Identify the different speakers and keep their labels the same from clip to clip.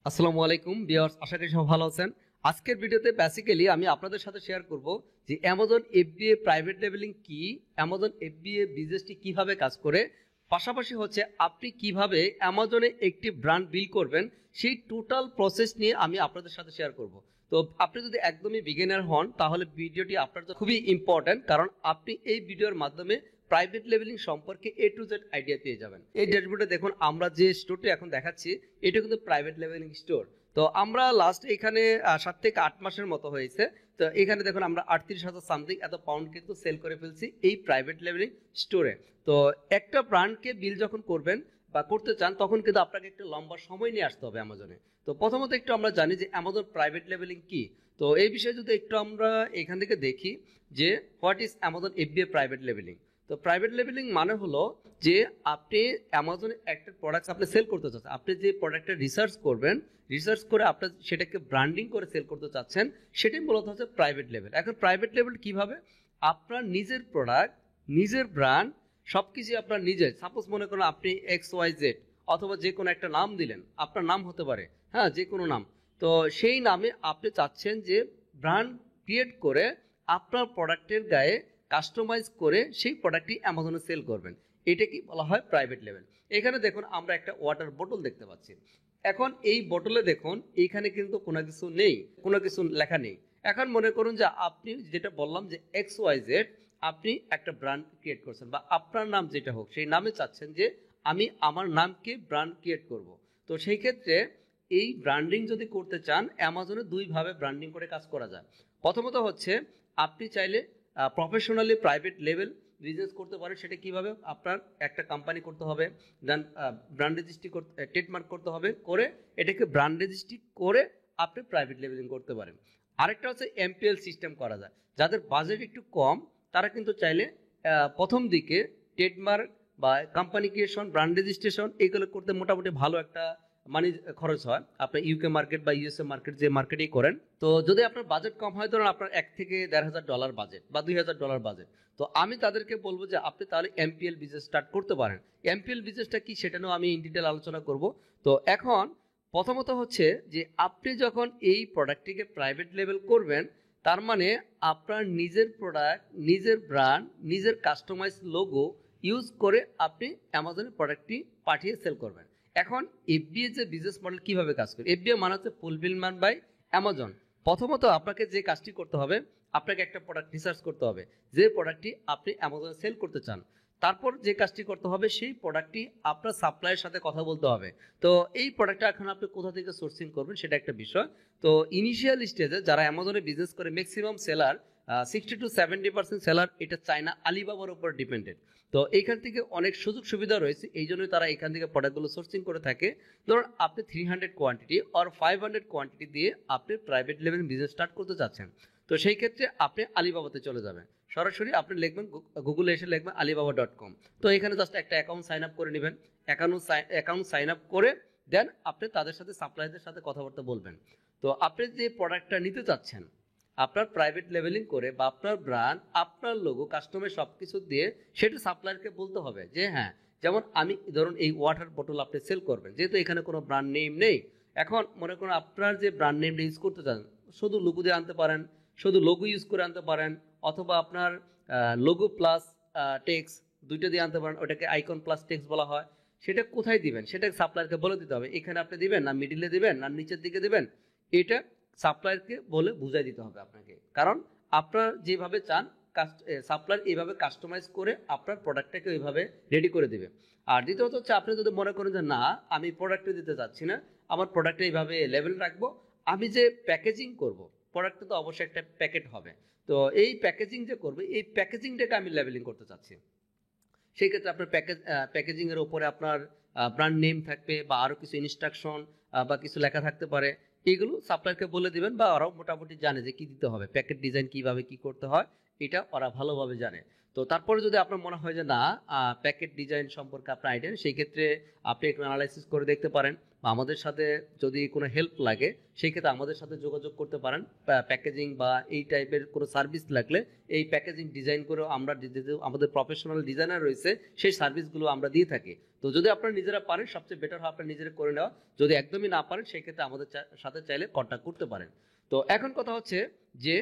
Speaker 1: আসসালামু আলাইকুম ভিউয়ার্স, আশা করি সবাই ভালো আছেন। আজকের ভিডিওতে বেসিক্যালি আমি আপনাদের সাথে শেয়ার করব যে অ্যামাজন এফবিএ প্রাইভেট লেভেলিং কি, অ্যামাজন এফবিএ বিজনেসটি কিভাবে কাজ করে, পাশাপাশি হচ্ছে আপনি কিভাবে অ্যামাজনে একটি ব্র্যান্ড বিল্ড করবেন সেই টোটাল প্রসেস নিয়ে আমি আপনাদের সাথে শেয়ার করব। তো আপনি যদি একদমই বিগিনার হন তাহলে ভিডিওটি আপনার জন্য খুবই ইম্পর্ট্যান্ট, কারণ আপনি এই ভিডিওর মাধ্যমে প্রাইভেট লেভেলিং সম্পর্কে এ টু জেড আইডিয়া পেয়ে যাবেন। এই ড্যাশবোর্ডে দেখুন আমরা যে স্টোরটি এখন দেখাচ্ছি এটা কিন্তু প্রাইভেট লেভেলিং স্টোর। তো আমরা লাস্ট এখানে 7 থেকে 8 মাসের মতো হয়েছে। তো এখানে দেখুন আমরা 38,000 সামথিং এত পাউন্ড কিন্তু সেল করে ফেলছি এই প্রাইভেট লেভেলিং স্টোরে। তো একটা ব্র্যান্ডকে বিল যখন করবেন বা করতে চান তখন কিন্তু আপনাকে একটু লম্বা সময় নিয়ে আসতে হবে অ্যামাজনে। তো প্রথমত একটু আমরা জানি যে অ্যামাজন প্রাইভেট লেভেলিং কি। তো এই বিষয়ে যদি একটু আমরা এখান থেকে দেখি যে what is Amazon FBA private লেভেলিং। তো প্রাইভেট লেভেলিং মানে হলো যে আপনি অ্যামাজনে একটা প্রোডাক্ট আপনি সেল করতে চাচ্ছেন, আপনি যে প্রোডাক্টটা রিসার্চ করবেন, রিসার্চ করে আপনার সেটাকে ব্র্যান্ডিং করে সেল করতে চাচ্ছেন, সেটাই মূলত হচ্ছে প্রাইভেট লেভেল। এখন প্রাইভেট লেভেল কিভাবে? আপনার নিজের প্রোডাক্ট, নিজের ব্র্যান্ড সবকিছু আপনার নিজের। সাপোজ মনে করেন আপনি XYZ অথবা যে কোনো একটা নাম দিলেন, আপনার নাম হতে পারে, হ্যাঁ, যে কোনো নাম। তো সেই নামে আপনি চাচ্ছেন যে ব্র্যান্ড ক্রিয়েট করে আপনার প্রোডাক্টের গায়ে কাস্টমাইজ করে সেই প্রোডাক্টটি অ্যামাজনে সেল করবেন। এটা কি বলা হয় প্রাইভেট লেভেল। এখানে দেখুন আমরা একটা ওয়াটার বোতল দেখতে পাচ্ছি। এখন এই বোতলে দেখুন এইখানে কিন্তু কোনো কিছু নেই, কোনো কিছু লেখা নেই। এখন মনে করুন যে আপনি যেটা বললাম যে XYZ, আপনি একটা ব্র্যান্ড ক্রিয়েট করছেন বা আপনার নাম যেটা হোক সেই নামে চাচ্ছেন যে আমি আমার নামকে ব্র্যান্ড ক্রিয়েট করব। তো সেই ক্ষেত্রে এই ব্র্যান্ডিং যদি করতে চান অ্যামাজনে দুইভাবে ব্র্যান্ডিং করে কাজ করা যায়। প্রথমত হচ্ছে আপনি চাইলে প্রফেশনালি প্রাইভেট লেভেল বিজনেস করতে পারেন। সেটা কিভাবে? আপনার একটা কোম্পানি করতে হবে, দেন ব্র্যান্ড রেজিস্ট্রি করতে, ট্রেডমার্ক করতে হবে, করে এটাকে ব্র্যান্ড রেজিস্ট্রি করে আপনি প্রাইভেট লেভেলিং করতে পারেন। আরেকটা হচ্ছে MPL সিস্টেম করা যায়। যাদের বাজেট একটু কম তারা কিন্তু চাইলে প্রথম দিকে ট্রেডমার্ক বা কোম্পানি ক্রিয়েশন, ব্র্যান্ড রেজিস্ট্রেশন এগুলো করতে মোটামুটি ভালো একটা মানি খরচ হয়। আপনার UK মার্কেট বা USA মার্কেট যে মার্কেটেই করেন। তো যদি আপনার বাজেট কম হয়, ধরুন আপনার $1,000 থেকে $1,500 বাজেট বা $2,000 বাজেট, তো আমি তাদেরকে বলবো যে আপনি তাহলে MPL বিজনেস স্টার্ট করতে পারেন। MPL বিজনেসটা কি সেটা নিয়েও আমি ইন ডিটেল আলোচনা করব। তো এখন প্রথমত হচ্ছে যে আপনি যখন এই প্রোডাক্টটিকে প্রাইভেট লেভেল করবেন, তার মানে আপনার নিজের প্রোডাক্ট, নিজের ব্র্যান্ড, নিজের কাস্টমাইজ লোগো ইউজ করে আপনি অ্যামাজনের প্রোডাক্টটি পাঠিয়ে সেল করবেন। এখন FBA যে বিজনেস মডেল কিভাবে কাজ করে? FBA মানে হচ্ছে ফুলফিলমেন্ট বাই অ্যামাজন। প্রথমত আপনাকে যে কাজটি করতে হবে, আপনাকে একটা প্রোডাক্ট রিসার্চ করতে হবে যে প্রোডাক্টটি আপনি অ্যামাজনে সেল করতে চান। তারপর যে কাজটি করতে হবে সেই প্রোডাক্টটি আপনার সাপ্লাইয়ের সাথে কথা বলতে হবে। তো এই প্রোডাক্টটা এখন আপনি কোথা থেকে সোর্সিং করবেন সেটা একটা বিষয়। তো ইনিশিয়াল স্টেজে যারা অ্যামাজনে বিজনেস করে ম্যাক্সিমাম সেলার 60-70% সেলার এটা চায়না আলিবাবার উপর ডিপেন্ডেন্ট। তো এইখান থেকে অনেক সুযোগ সুবিধা রয়েছে, এই জন্যই তারা এখান থেকে প্রোডাক্টগুলো সোর্সিং করে থাকে। ধরুন আপনি 300 কোয়ান্টিটি আর 500 কোয়ান্টিটি দিয়ে আপনি প্রাইভেট লেভেল বিজনেস স্টার্ট করতে চাচ্ছেন। তো সেই ক্ষেত্রে আপনি আলিবাবাতে চলে যাবেন, সরাসরি আপনি লিখবেন গুগলে এসে লিখবেন alibaba.com। তো এখানে জাস্ট একটা অ্যাকাউন্ট সাইন আপ করে নেবেন। অ্যাকাউন্ট সাইন আপ করে দেন আপনি তাদের সাথে সাপ্লাইয়ারদের সাথে কথাবার্তা বলবেন। তো আপনি যে প্রোডাক্টটা নিতে চাচ্ছেন আপনার প্রাইভেট লেভেলিং করে বা আপনার ব্র্যান্ড, আপনার লোগো, কাস্টমার সব কিছু দিয়ে সেটা সাপ্লায়ারকে বলতে হবে যে হ্যাঁ, যেমন আমি ধরুন এই ওয়াটার বোতল আপনি সেল করবেন, যেহেতু এখানে কোনো ব্র্যান্ড নেম নেই। এখন মনে করুন আপনার যে ব্র্যান্ড নেমটা ইউজ করতে চান, শুধু লোগো দিয়ে আনতে পারেন, শুধু লোগো ইউজ করে আনতে পারেন, অথবা আপনার লোগো প্লাস টেক্সট দুইটা দিয়ে আনতে পারেন, ওটাকে আইকন প্লাস টেক্সট বলা হয়। সেটা কোথায় দিবেন সেটা সাপ্লায়ারকে বলে দিতে হবে। এখানে আপনি দিবেন না মিডিলে দিবেন না নিচের দিকে দিবেন, এটা সাপ্লায়ারকে বলে বুঝাই দিতে হবে আপনাকে। কারণ আপনার যেভাবে চান সাপ্লায়ার এইভাবে কাস্টমাইজ করে আপনার প্রোডাক্টটাকে ওইভাবে রেডি করে দেবে। আর দ্বিতীয়ত হচ্ছে আপনি যদি মনে করেন যে না, আমি প্রোডাক্টে দিতে চাচ্ছি না, আমার প্রোডাক্টে এইভাবে লেভেল রাখবো, আমি যে প্যাকেজিং করব, প্রোডাক্টে তো অবশ্যই একটা প্যাকেট হবে, তো এই প্যাকেজিং যে করবে এই প্যাকেজিংটাকে আমি লেভেলিং করতে চাচ্ছি। সেই ক্ষেত্রে আপনার প্যাকেজিংয়ের ওপরে আপনার ব্র্যান্ড নেম থাকবে বা আরও কিছু ইনস্ট্রাকশন বা কিছু লেখা থাকতে পারে। এগুলো সাপ্লায়ারকে বলে দিবেন বা ওরাও মোটামুটি জানে যে কি দিতে হবে, প্যাকেট ডিজাইন কিভাবে কি করতে হয় এটা ওরা ভালোভাবে জানে। তো তারপরে যদি আপনার মনে হয় যে না, প্যাকেট ডিজাইন সম্পর্কে আপনার আইডিয়া, সেই ক্ষেত্রে আপনি একটু অ্যানালাইসিস করে দেখতে পারেন বা আমাদের সাথে যদি কোনো হেল্প লাগে সেই ক্ষেত্রে আমাদের সাথে যোগাযোগ করতে পারেন। প্যাকেজিং বা এই টাইপের কোনো সার্ভিস লাগলে এই প্যাকেজিং ডিজাইন করেও আমরা আমাদের প্রফেশনাল ডিজাইনার রয়েছে, সেই সার্ভিসগুলো আমরা দিয়ে থাকি। তো যদি আপনারা নিজেরা পারেন সবচেয়ে বেটার হয় আপনারা নিজেরা করে নেওয়া। যদি একদমই না পারেন সেই ক্ষেত্রে আমাদের সাথে চাইলে কন্ট্যাক্ট করতে পারেন। তো এখন কথা হচ্ছে যে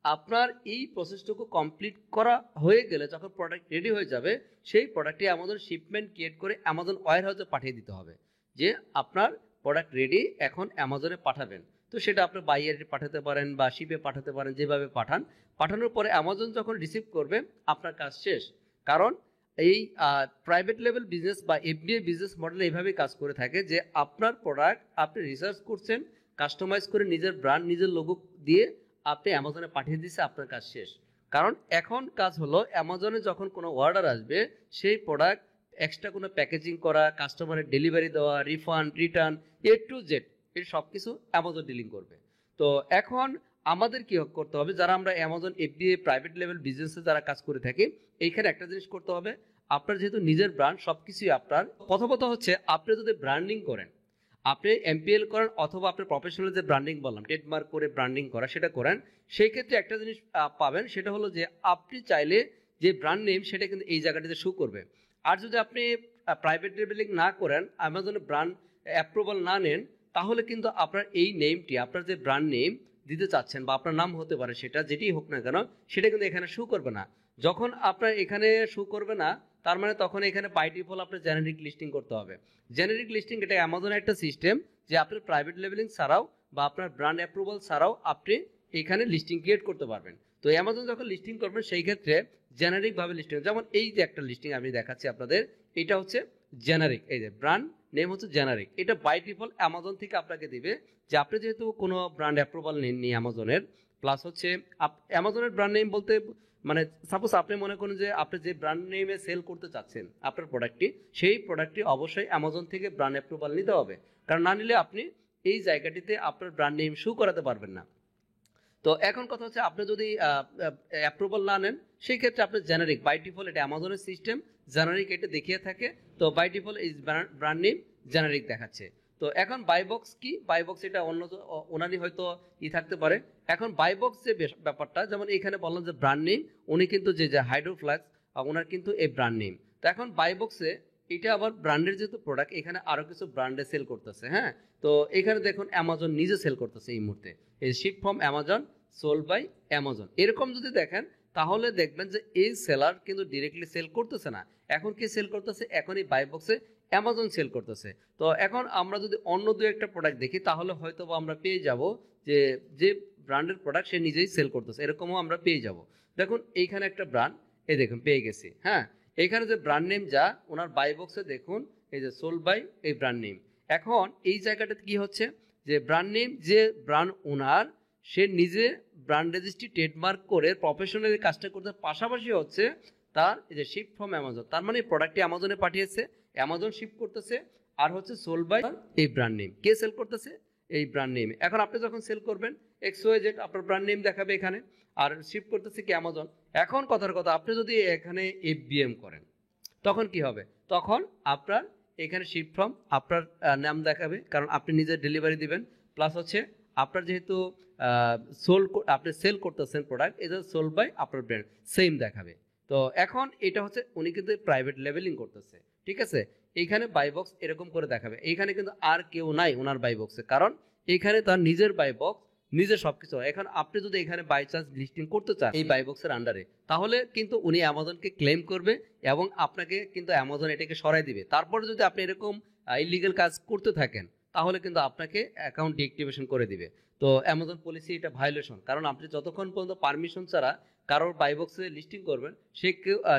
Speaker 1: আপনার এই প্রসেসটুকু কমপ্লিট করা হয়ে গেলে যখন প্রোডাক্ট রেডি হয়ে যাবে সেই প্রোডাক্টটি অ্যামাজন শিপমেন্ট ক্রিয়েট করে অ্যামাজন ওয়্যার হাউসে পাঠিয়ে দিতে হবে যে আপনার প্রোডাক্ট রেডি, এখন অ্যামাজনে পাঠাবেন। তো সেটা আপনি বাইরে পাঠাতে পারেন বা শিপে পাঠাতে পারেন, যেভাবে পাঠান। পাঠানোর পরে অ্যামাজন যখন রিসিভ করবে আপনার কাজ শেষ। কারণ এই প্রাইভেট লেভেল বিজনেস বা এফবিএ বিজনেস মডেল এইভাবেই কাজ করে থাকে যে আপনার প্রোডাক্ট আপনি রিসার্চ করছেন, কাস্টমাইজ করে নিজের ব্র্যান্ড নিজের লোগো দিয়ে আপনি অ্যামাজনে পাঠিয়ে দিচ্ছে, আপনার কাজ শেষ। কারণ এখন কাজ হলো অ্যামাজনে যখন কোনো অর্ডার আসবে সেই প্রোডাক্ট এক্সট্রা কোনো প্যাকেজিং করা, কাস্টমারের ডেলিভারি দেওয়া, refund, return, A to Z এর সব কিছু অ্যামাজন ডিলিং করবে। তো এখন আমাদের কি করতে হবে, যারা আমরা অ্যামাজন এফবিএ প্রাইভেট লেভেল বিজনেসে যারা কাজ করে থাকি, এইখানে একটা জিনিস করতে হবে। আপনার যেহেতু নিজের ব্র্যান্ড, সব কিছুই আপনার। প্রথমত হচ্ছে আপনি যদি ব্র্যান্ডিং করেন, আপনি এমপিএল করেন অথবা আপনি প্রফেশনাল যে ব্র্যান্ডিং বললাম ট্রেডমার্ক করে ব্র্যান্ডিং করা সেটা করেন, সেই ক্ষেত্রে একটা জিনিস পাবেন, সেটা হলো যে আপনি চাইলে যে ব্র্যান্ড নেম সেটা কিন্তু এই জায়গাটিতে শো করবে। আর যদি আপনি প্রাইভেট লেবেলিং না করেন, অ্যামাজনে ব্র্যান্ড অ্যাপ্রুভাল না নেন, তাহলে কিন্তু আপনার এই নেমটি, আপনার যে ব্র্যান্ড নেম দিতে চাচ্ছেন বা আপনার নাম হতে পারে সেটা যেটি হোক না কেন, সেটা কিন্তু এখানে শো করবে না। যখন আপনার এখানে শো করবে না, তার মানে তখন এখানে বাই ডিফল্ট আপনার জেনারিক লিস্টিং করতে হবে। জেনারিক লিস্টিং এটা অ্যামাজনের একটা সিস্টেম যে আপনার প্রাইভেট লেবেলিং ছাড়াও বা আপনার ব্র্যান্ড অ্যাপ্রুভাল ছাড়াও আপনি এখানে লিস্টিং ক্রিয়েট করতে পারবেন। তো অ্যামাজন যখন লিস্টিং করবেন সেই ক্ষেত্রে জেনারিক ভাবে লিস্টিং, যেমন এই যে একটা লিস্টিং আমি দেখাচ্ছি আপনাদের, এটা হচ্ছে জেনারিক, এই যে ব্র্যান্ড নেম হচ্ছে জেনারিক। এটা বাই ডিফল্ট অ্যামাজন থেকে আপনাকে দিবে যে আপনি যেহেতু কোনো ব্র্যান্ড অ্যাপ্রুভাল নেননি অ্যামাজনের, প্লাস হচ্ছে অ্যামাজনের ব্র্যান্ড নেম বলতে মানে সাপোজ আপনি মনে করেন যে আপনি যে ব্র্যান্ড নেমে সেল করতে চাচ্ছেন আপনার প্রোডাক্টটি, সেই প্রোডাক্টটি অবশ্যই অ্যামাজন থেকে ব্র্যান্ড অ্যাপ্রুভাল নিতে হবে। কারণ না নিলে আপনি এই জায়গাটিতে আপনার ব্র্যান্ড নেম শো করাতে পারবেন না। তো এখন কথা হচ্ছে আপনি যদি অ্যাপ্রুভাল না নেন সেই ক্ষেত্রে আপনি জেনারিক বাই ডিফল্ট, এটা অ্যামাজনের সিস্টেম, জেনারিক এটা দেখিয়ে থাকে। তো বাই ডিফল্ট এই ব্র্যান্ড নেম জেনারিক দেখাচ্ছে। তো এখন বাইবক্স কি, বাইবক্স এটা অন্য ওনারই হয়তো থাকতে পারে। এখন বাইবক্স যে ব্যাপারটা, যেমন এখানে বললাম যে ব্র্যান্ড নেম, উনি কিন্তু যে হাইড্রোফ্লাক্স ওনার কিন্তু এই ব্র্যান্ড নেম। তো এখন বাইবক্সে এটা আবার ব্র্যান্ডের যেহেতু প্রোডাক্ট, এখানে আরো কিছু ব্র্যান্ডে সেল করতেছে। হ্যাঁ, তো এখানে দেখুন অ্যামাজন নিজে সেল করতেছে এই মুহূর্তে, এই ship from Amazon, sold by Amazon, এরকম যদি দেখেন তাহলে দেখবেন যে এই সেলার কিন্তু ডিরেক্টলি সেল করতেছে না। এখন কি সেল করতেছে, এখন এই বাইবক্সে অ্যামাজন সেল করতেছে। তো এখন আমরা যদি অন্য দু একটা প্রোডাক্ট দেখি তাহলে হয়তো আমরা পেয়ে যাব যে যে ব্র্যান্ডের প্রোডাক্ট সে নিজেই সেল করতেছে, এরকমও আমরা পেয়ে যাব। দেখুন এইখানে একটা ব্র্যান্ড, এই দেখুন পেয়ে গেছি। হ্যাঁ, এইখানে যে ব্র্যান্ড নেম যা ওনার বাইবক্সে দেখুন এই যে সোল্ড বাই এই ব্র্যান্ড নেম। এখন এই জায়গাটাতে কি হচ্ছে যে ব্র্যান্ড নেম, যে ব্র্যান্ড ওনার সে নিজে ব্র্যান্ড রেজিস্ট্রি ট্রেডমার্ক করে প্রফেশনাল কাজটা করতে, পাশাপাশি হচ্ছে তার এই যে শিপ ফ্রম অ্যামাজন, তার মানে প্রোডাক্টটি অ্যামাজনে পাঠিয়েছে, অ্যামাজন শিপ করতেছে, আর হচ্ছে সোল্ড বাই এই ব্র্যান্ড নেম। কে সেল করতেছে, এই ব্র্যান্ড নেম। এখন আপনি যখন সেল করবেন XYZ আপনার ব্র্যান্ড নেম দেখাবে এখানে, আর শিপ করতেছে কি অ্যামাজন। এখন কথার কথা, আপনি যদি এখানে FBM করেন তখন কি হবে, তখন আপনার এখানে শিপ ফ্রম আপনার নাম দেখাবে, কারণ আপনি নিজে ডেলিভারি দিবেন, প্লাস হচ্ছে আপনার যেহেতু আপনি সেল করতেছেন প্রোডাক্ট, এটা সোল্ড বাই আপনার ব্র্যান্ড সেম দেখাবে। তো এখন এটা হচ্ছে উনি কিন্তু প্রাইভেট লেভেলিং করতেছে, ঠিক আছে। এইখানে বাইবক্স এরকম করে দেখাবে, এইখানে কিন্তু আর কেউ নাই ওনার বাইবক্সে, কারণ এইখানে তার নিজের বাইবক্স, নিজের সবকিছু। এখন আপনি যদি এখানে বাই চান্স লিস্টিং করতে চান এই বাইবক্সের আন্ডারে, তাহলে কিন্তু উনি অ্যামাজনকে ক্লেম করবে এবং আপনাকে কিন্তু অ্যামাজন এটাকে সরাই দিবে। তারপরে যদি আপনি এরকম ইলিগাল কাজ করতে থাকেন তাহলে কিন্তু আপনাকে অ্যাকাউন্ট ডিঅ্যাক্টিভেশন করে দিবে। তো অ্যামাজন পলিসি এটা ভায়োলেশন, কারণ আপনি যতক্ষণ পর্যন্ত পারমিশন ছাড়া কারোর বাইবক্সে লিস্টিং করবেন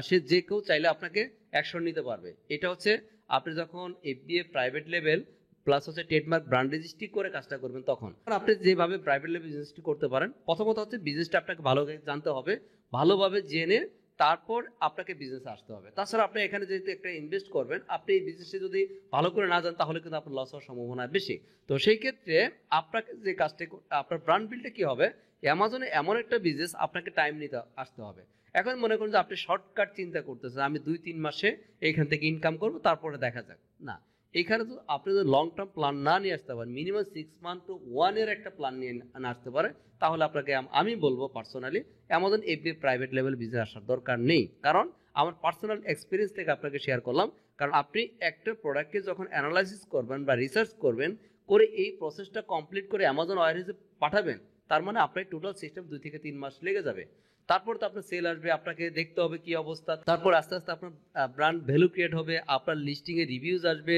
Speaker 1: সে যে কেউ চাইলে আপনাকে অ্যাকশন নিতে পারবে। এটা হচ্ছে আপনি যখন FBA প্রাইভেট লেভেল প্লাস হচ্ছে ট্রেডমার্ক ব্র্যান্ড রেজিস্ট্রি করে কাজটা করবেন, তখন আপনি যেভাবে প্রাইভেট লেভেল বিজনেসটি করতে পারেন, প্রথমত হচ্ছে বিজনেসটা আপনাকে ভালোভাবে জানতে হবে, ভালোভাবে জেনে তারপর আপনাকে বিজনেসে আসতে হবে। তাছাড়া আপনি এখানে যেহেতু একটা ইনভেস্ট করবেন, আপনি এই বিজনেসে যদি ভালো করে না জানেন তাহলে কিন্তু আপনার লস হওয়ার সম্ভাবনা বেশি। তো সেই ক্ষেত্রে আপনাকে যে কাজটা, আপনার ব্র্যান্ড বিল্ডটা কি হবে, অ্যামাজনে এমন একটা বিজনেস আপনাকে টাইম নিতে আসতে হবে। এখন মনে করুন যে আপনি শর্টকাট চিন্তা করতেছেন, আমি 2-3 মাসে এইখান থেকে ইনকাম করবো তারপরে দেখা যাক, না, এখানে তো আপনি যদি লং টার্ম প্ল্যান না নিয়ে আসতে পারেন, মিনিমাম 6 মান্থ টু 1 year একটা প্ল্যান নিয়ে আসতে পারে, তাহলে আপনাকে আমি বলবো পার্সোনালি অ্যামাজন এফবিএ প্রাইভেট লেভেল বিজনেস আসার দরকার নেই। কারণ আমার পার্সোনাল এক্সপিরিয়েন্স থেকে আপনাকে শেয়ার করলাম। কারণ আপনি একটা প্রোডাক্টকে যখন অ্যানালাইসিস করবেন বা রিসার্চ করবেন, করে এই প্রসেসটা কমপ্লিট করে অ্যামাজন ওয়্যারহাউসে পাঠাবেন, তার মানে আপনার টোটাল সিস্টেম 2 থেকে 3 মাস লেগে যাবে। তারপর তো আপনার সেল আসবে, আপনাকে দেখতে হবে কি অবস্থা, তারপর আস্তে আস্তে আপনার ব্র্যান্ড ভ্যালু ক্রিয়েট হবে, আপনার লিস্টিংয়ে রিভিউজ আসবে,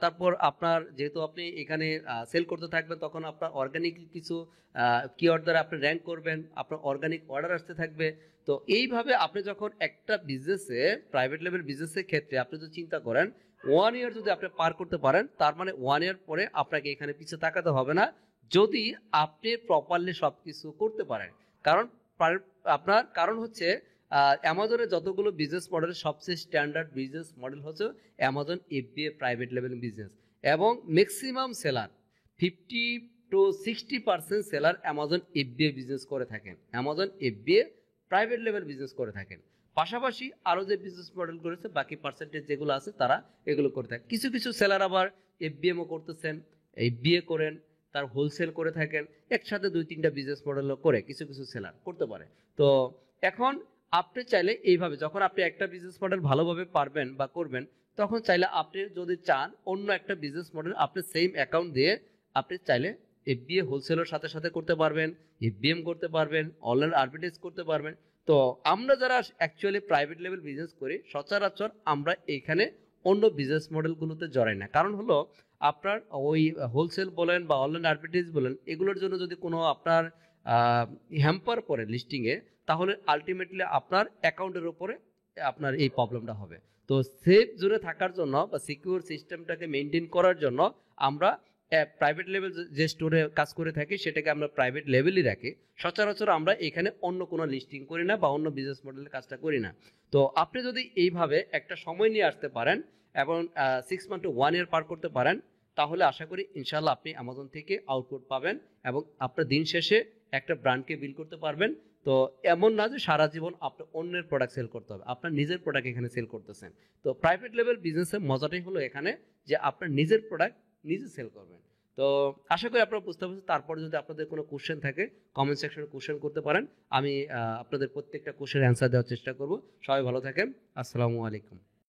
Speaker 1: তারপর আপনার যেহেতু আপনি এখানে সেল করতে থাকবেন, তখন আপনার অর্গানিক কিছু কিওয়ার্ড দ্বারা আপনি র্যাঙ্ক করবেন, আপনার অর্গানিক অর্ডার আসতে থাকবে। তো এইভাবে আপনি যখন একটা বিজনেসে প্রাইভেট লেভেল বিজনেসের ক্ষেত্রে আপনি যদি চিন্তা করেন 1 year যদি আপনি পার করতে পারেন, তার মানে 1 year পরে আপনাকে এখানে পিছিয়ে তাকাতে হবে না, যদি আপনি প্রপারলি সবকিছু করতে পারেন। কারণ আপনার কারণ হচ্ছে অ্যামাজনের যতগুলো বিজনেস মডেলের সবচেয়ে স্ট্যান্ডার্ড বিজনেস মডেল হচ্ছে অ্যামাজন এফবিএ প্রাইভেট লেভেল বিজনেস, এবং maximum seller 50 to 60% seller Amazon FBA business করে থাকেন, অ্যামাজন এফবিএ প্রাইভেট লেভেল বিজনেস করে থাকেন। পাশাপাশি আরও যে বিজনেস মডেল করেছে বাকি পার্সেন্টেজ যেগুলো আছে তারা এগুলো করে থাকে। কিছু কিছু সেলার আবার এফবিএমও করতেছেন, এফবিএ করেন, তার হোলসেল করে থাকেন, একসাথে 2-3টা বিজনেস মডেল করে কিছু কিছু সেলার করতে পারে। তো এখন আপনি চাইলে এইভাবে যখন আপনি একটা বিজনেস মডেল ভালোভাবে পারবেন বা করবেন, তখন চাইলে আপনি যদি চান অন্য একটা বিজনেস মডেল আপনি সেম অ্যাকাউন্ট দিয়ে আপনি চাইলে এফবিএ হোলসেলের সাথে সাথে করতে পারবেন, এফবিএম করতে পারবেন, অনলাইন আর্বিট্রেজ করতে পারবেন। তো আমরা যারা অ্যাকচুয়ালি প্রাইভেট লেভেল বিজনেস করি, সচরাচর আমরা এখানে অন্য বিজনেস মডেলগুলোতে জড়াই না। কারণ হলো আপনার ওই হোলসেল বলেন বা অনলাইন আর্বিট্রেজ বলেন, এগুলোর জন্য যদি কোনো আপনার হ্যাম্পার পড়ে লিস্টিংয়ে, তাহলে আলটিমেটলি আপনার অ্যাকাউন্টের উপরে আপনার এই প্রবলেমটা হবে। তো সেফ জোনে থাকার জন্য বা সিকিউর সিস্টেমটাকে মেনটেন করার জন্য আমরা প্রাইভেট লেভেল যে স্টোরে কাজ করে থাকি সেটাকে আমরা প্রাইভেট লেভেলই রাখি। সচরাচর আমরা এখানে অন্য কোনো লিস্টিং করি না বা অন্য বিজনেস মডেলের কাজটা করি না। তো আপনি যদি এইভাবে একটা সময় নিয়ে আসতে পারেন এবং 6 মান্থ টু 1 year পার করতে পারেন, তাহলে আশা করি ইনশাল্লাহ আপনি অ্যামাজন থেকে আউটপুট পাবেন এবং আপনার দিন শেষে একটা ব্র্যান্ডকে বিল্ড করতে পারবেন। তো এমন না যে সারা জীবন আপনার অন্যের প্রোডাক্ট সেল করতে হবে, আপনার নিজের প্রোডাক্ট এখানে সেল করতেছেন। তো প্রাইভেট লেভেল বিজনেসের মজাটাই হলো এখানে যে আপনার নিজের প্রোডাক্ট নিজে সেল করবেন। তো আশা করি আপনারা বুঝতে পারছেন। তারপরে যদি আপনাদের কোনো কোশ্চেন থাকে কমেন্ট সেকশনে কোশ্চেন করতে পারেন, আমি আপনাদের প্রত্যেকটা কোশ্চেনের অ্যান্সার দেওয়ার চেষ্টা করব। সবাই ভালো থাকেন, আসসালামু আলাইকুম।